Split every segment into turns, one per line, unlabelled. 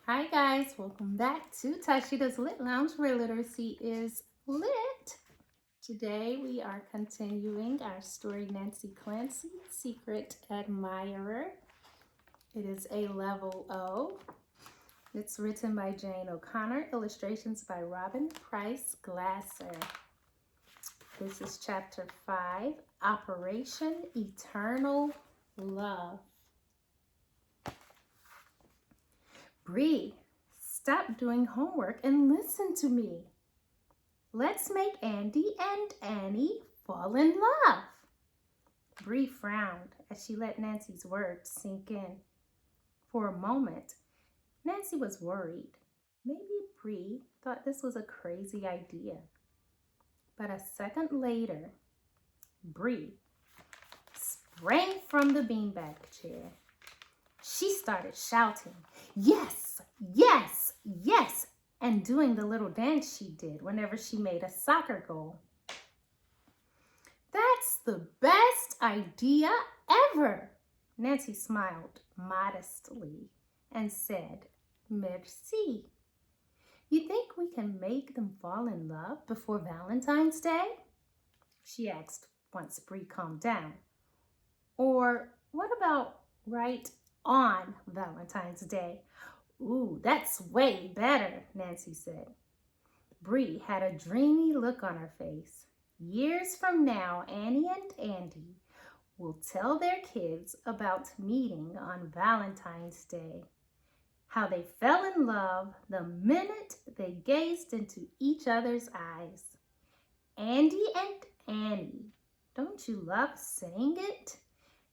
Hi guys, welcome back to Tashida's Lit Lounge where literacy is lit. Today we are continuing our story Nancy Clancy, Secret Admirer. It is a level O. It's written by Jane O'Connor, illustrations by Robin Price Glasser. This is chapter 5, Operation Eternal Love. Bree, stop doing homework and listen to me. Let's make Andy and Annie fall in love. Bree frowned as she let Nancy's words sink in. For a moment, Nancy was worried. Maybe Bree thought this was a crazy idea. But a second later, Bree sprang from the beanbag chair. She started shouting, "Yes, yes, yes," and doing the little dance she did whenever she made a soccer goal. "That's the best idea ever," Nancy smiled modestly and said, "Merci." "You think we can make them fall in love before Valentine's Day?" she asked once Bree calmed down. "Or what about right on Valentine's Day?" "Ooh, that's way better," Nancy said. Bree had a dreamy look on her face. Years from now, Annie and Andy will tell their kids about meeting on Valentine's Day. How they fell in love the minute they gazed into each other's eyes. Andy and Annie, don't you love saying it?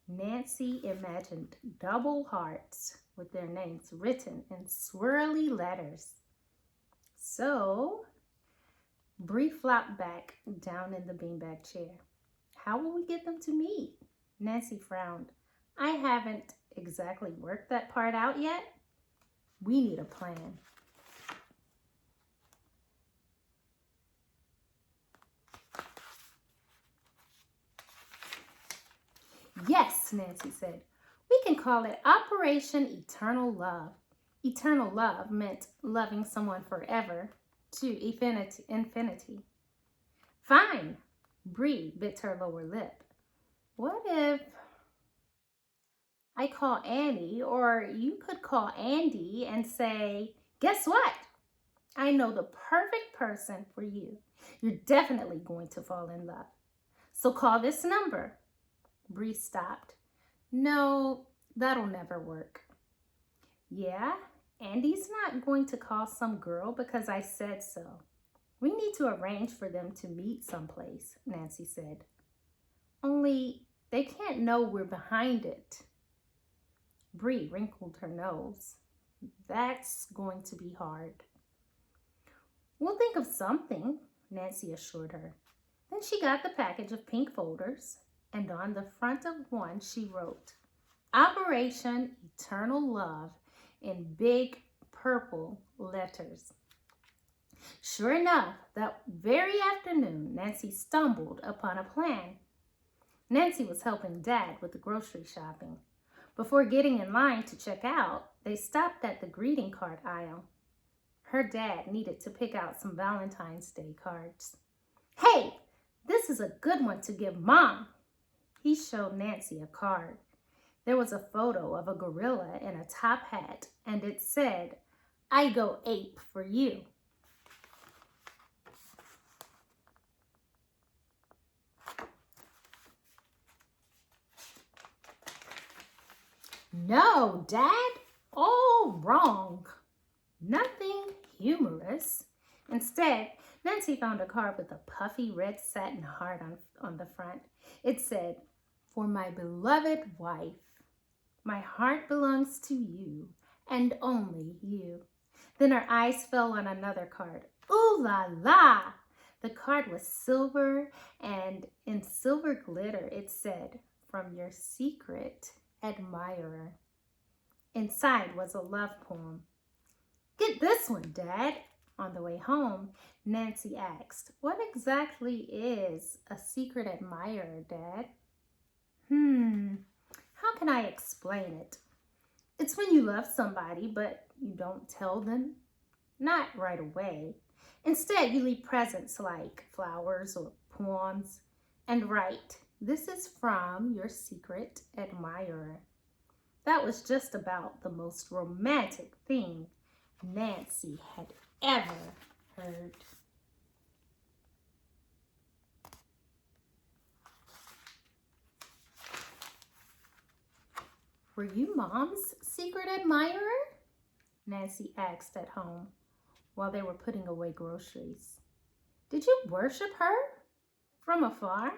Nancy imagined double hearts with their names written in swirly letters. So, Bree flopped back down in the beanbag chair. "How will we get them to meet?" Nancy frowned. "I haven't exactly worked that part out yet. We need a plan." "Yes," Nancy said. "We can call it Operation Eternal Love." Eternal love meant loving someone forever to infinity. "Fine." Bree bit her lower lip. "What if I call Annie, or you could call Andy and say, 'Guess what? I know the perfect person for you. You're definitely going to fall in love. So call this number.'" Bree stopped. "No, that'll never work." "Yeah, Andy's not going to call some girl because I said so. We need to arrange for them to meet someplace," Nancy said. "Only they can't know we're behind it." Bree wrinkled her nose. "That's going to be hard." "We'll think of something," Nancy assured her. Then she got the package of pink folders, and on the front of one she wrote, "Operation Eternal Love," in big purple letters. Sure enough, that very afternoon, Nancy stumbled upon a plan. Nancy was helping Dad with the grocery shopping. Before getting in line to check out, they stopped at the greeting card aisle. Her dad needed to pick out some Valentine's Day cards. "Hey, this is a good one to give Mom." He showed Nancy a card. There was a photo of a gorilla in a top hat, and it said, "I go ape for you." "No, Dad, all wrong." Nothing humorous. Instead, Nancy found a card with a puffy red satin heart on the front. It said, "For my beloved wife. My heart belongs to you, and only you." Then her eyes fell on another card. Ooh la la! The card was silver, and in silver glitter it said, "From your secret admirer." Inside was a love poem. "Get this one, Dad." On the way home, Nancy asked, "What exactly is a secret admirer, Dad?" How can I explain it? It's when you love somebody, but you don't tell them, not right away. Instead, you leave presents like flowers or poems and write, "This is from your secret admirer." That was just about the most romantic thing Nancy had ever heard. "Were you Mom's secret admirer?" Nancy asked at home while they were putting away groceries. "Did you worship her from afar?"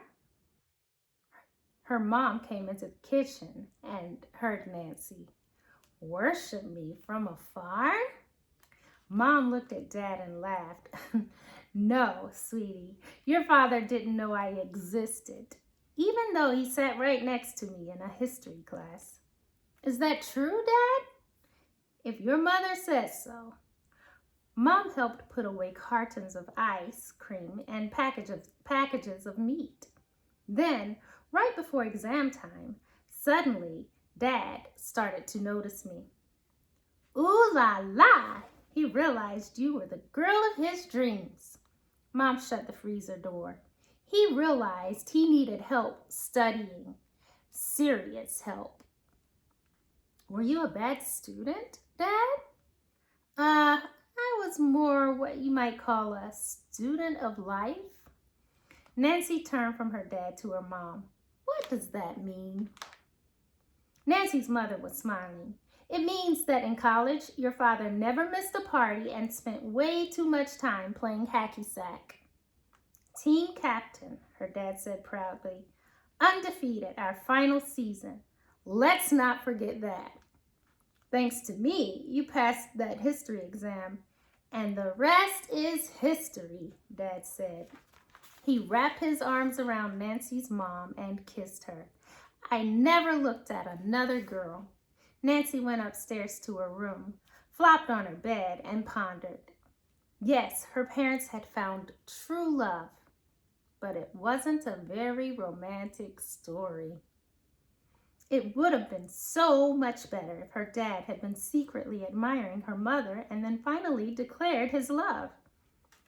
Her mom came into the kitchen and heard Nancy. "Worship me from afar?" Mom looked at Dad and laughed. "No, sweetie, your father didn't know I existed, even though he sat right next to me in a history class." "Is that true, Dad?" "If your mother says so." Mom helped put away cartons of ice cream and packages of meat. Then, right before exam time, suddenly Dad started to notice me. "Ooh la la! He realized you were the girl of his dreams." Mom shut the freezer door. "He realized he needed help studying. Serious help." "Were you a bad student, Dad?" I was more what you might call a student of life." Nancy turned from her dad to her mom. "What does that mean?" Nancy's mother was smiling. "It means that in college, your father never missed a party and spent way too much time playing hacky sack." "Team captain," her dad said proudly. "Undefeated our final season. Let's not forget that. Thanks to me, you passed that history exam. And the rest is history," Dad said. He wrapped his arms around Nancy's mom and kissed her. I never looked at another girl. Nancy went upstairs to her room, flopped on her bed, and pondered. Yes, her parents had found true love, but it wasn't a very romantic story. It would have been so much better if her dad had been secretly admiring her mother and then finally declared his love.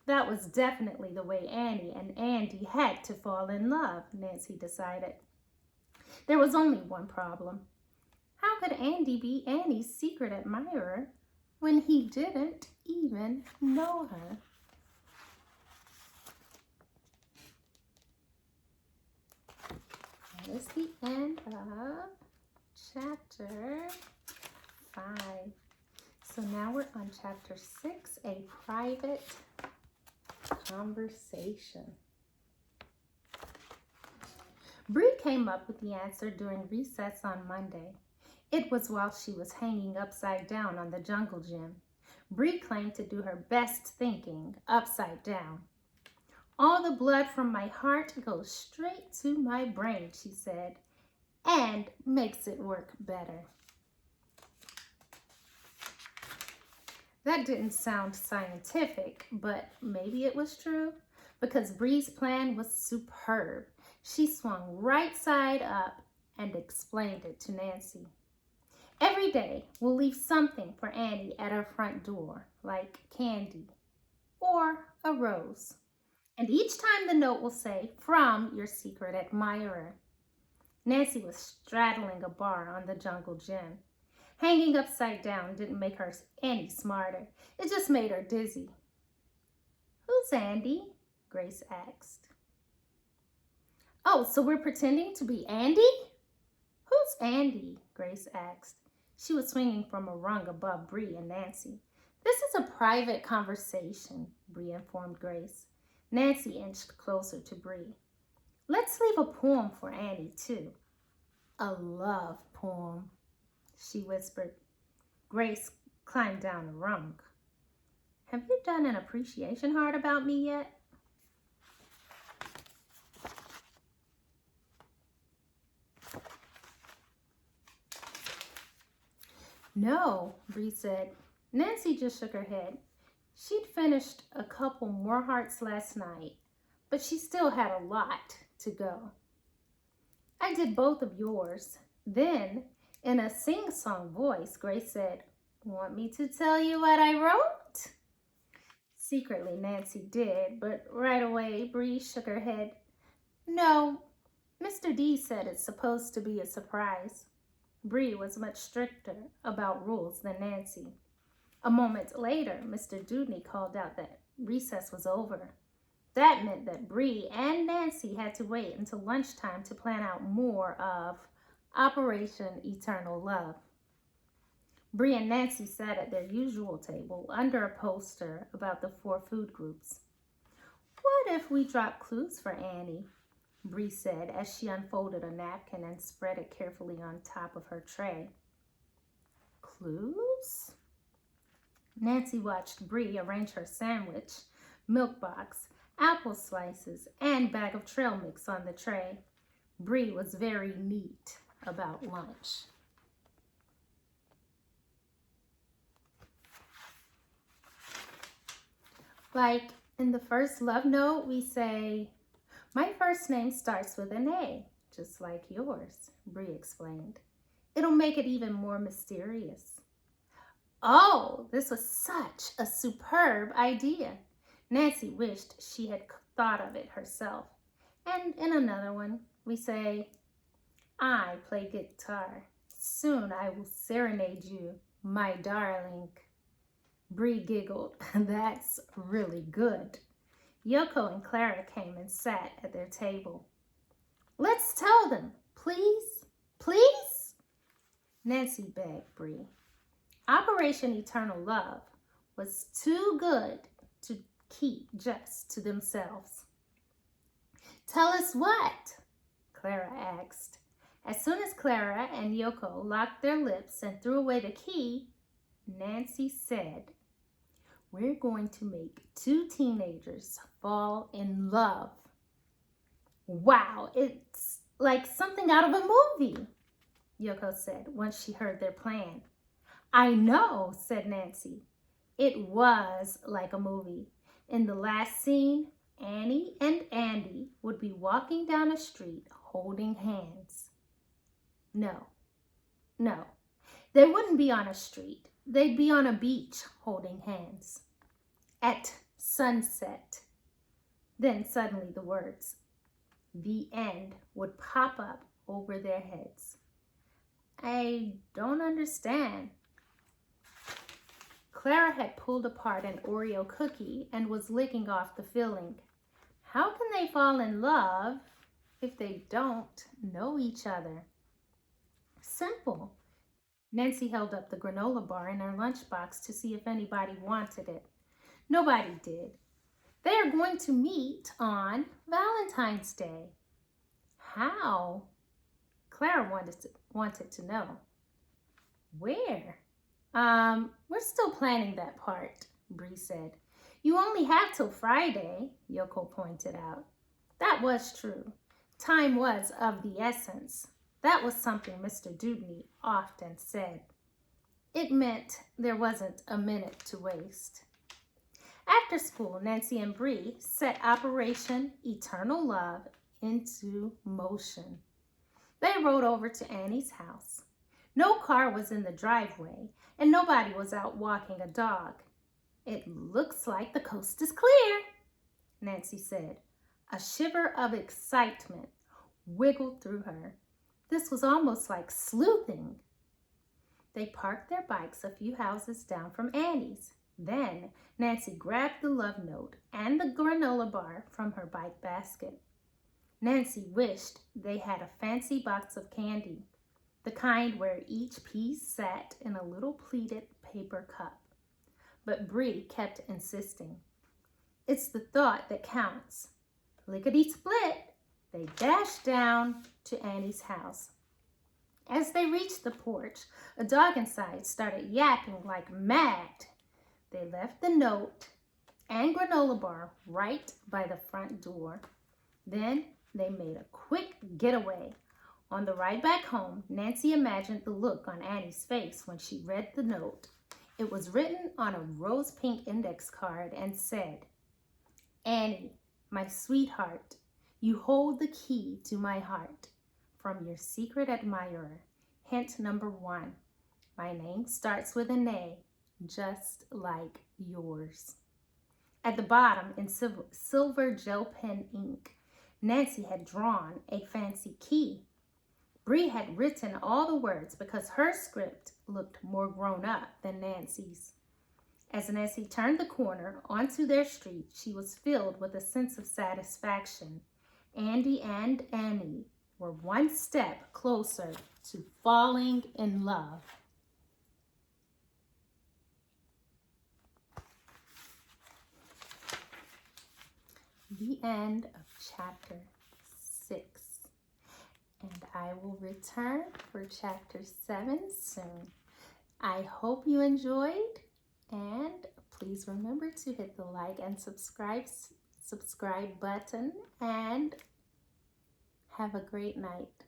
That was definitely the way Annie and Andy had to fall in love, Nancy decided. There was only one problem. How could Andy be Annie's secret admirer when he didn't even know her? That is the end of chapter 5. So now we're on chapter 6, a private conversation. Bree came up with the answer during recess on Monday. It was while she was hanging upside down on the jungle gym. Bree claimed to do her best thinking upside down. "All the blood from my heart goes straight to my brain," she said, "and makes it work better." That didn't sound scientific, but maybe it was true, because Bree's plan was superb. She swung right side up and explained it to Nancy. "Every day, we'll leave something for Annie at her front door, like candy or a rose. And each time the note will say, 'From your secret admirer.'" Nancy was straddling a bar on the jungle gym. Hanging upside down didn't make her any smarter. It just made her dizzy. "Who's Andy?" Grace asked. "Oh, so we're pretending to be Andy?" "Who's Andy?" Grace asked. She was swinging from a rung above Bree and Nancy. "This is a private conversation," Bree informed Grace. Nancy inched closer to Bree. "Let's leave a poem for Annie, too." "A love poem," she whispered. Grace climbed down the rung. "Have you done an appreciation heart about me yet?" "No," Bree said. Nancy just shook her head. She'd finished a couple more hearts last night, but she still had a lot to go. "I did both of yours. Then, In a sing-song voice, Grace said, "Want me to tell you what I wrote?" Secretly, Nancy did, but right away, Bree shook her head. "No, Mr. D said it's supposed to be a surprise." Bree was much stricter about rules than Nancy. A moment later, Mr. Dudney called out that recess was over. That meant that Bree and Nancy had to wait until lunchtime to plan out more of Operation Eternal Love. Bree and Nancy sat at their usual table under a poster about the 4 food groups. "What if we drop clues for Annie?" Bree said as she unfolded a napkin and spread it carefully on top of her tray. "Clues?" Nancy watched Bree arrange her sandwich, milk box, apple slices, and bag of trail mix on the tray. Bree was very neat about lunch. Like in the first love note, we say, "My first name starts with an A, just like yours," Bree explained. "It'll make it even more mysterious." Oh, this was such a superb idea. Nancy wished she had thought of it herself. And in another one, we say, "I play guitar. Soon I will serenade you, my darling." Bree giggled. "That's really good." Yoko and Clara came and sat at their table. "Let's tell them, please, please," Nancy begged Bree. Operation Eternal Love was too good to keep just to themselves. "Tell us what?" Clara asked. As soon as Clara and Yoko locked their lips and threw away the key, Nancy said, "We're going to make 2 teenagers fall in love." "Wow, it's like something out of a movie," Yoko said once she heard their plan. "I know," said Nancy. It was like a movie. In the last scene, Annie and Andy would be walking down a street holding hands. No, they wouldn't be on a street. They'd be on a beach holding hands. At sunset. Then suddenly the words, "The end," would pop up over their heads. "I don't understand." Clara had pulled apart an Oreo cookie and was licking off the filling. How can they fall in love if they don't know each other? Simple. Nancy held up the granola bar in her lunchbox to see if anybody wanted it. Nobody did. They are going to meet on Valentine's Day. How? Clara wanted to know. Where? We're still planning that part, Bree said. "You only have till Friday," Yoko pointed out. That was true. Time was of the essence. That was something Mr. Dudney often said. It meant there wasn't a minute to waste. After school, Nancy and Bree set Operation Eternal Love into motion. They rode over to Annie's house. No car was in the driveway, and nobody was out walking a dog. "It looks like the coast is clear," Nancy said. A shiver of excitement wiggled through her. This was almost like sleuthing. They parked their bikes a few houses down from Annie's. Then Nancy grabbed the love note and the granola bar from her bike basket. Nancy wished they had a fancy box of candy, the kind where each piece sat in a little pleated paper cup. But Bree kept insisting. "It's the thought that counts." Lickety-split, they dashed down to Annie's house. As they reached the porch, a dog inside started yapping like mad. They left the note and granola bar right by the front door. Then they made a quick getaway. On the ride back home, Nancy imagined the look on Annie's face when she read the note. It was written on a rose pink index card and said, "Annie, my sweetheart, you hold the key to my heart. From your secret admirer, Hint number 1. My name starts with an A, just like yours. At the bottom, in silver gel pen ink, Nancy had drawn a fancy key. Bree had written all the words because her script looked more grown up than Nancy's. As Nancy turned the corner onto their street, she was filled with a sense of satisfaction. Andy and Annie were one step closer to falling in love. The end of chapter 6. And I will return for chapter 7 soon. I hope you enjoyed, and please remember to hit the like and subscribe button, and have a great night.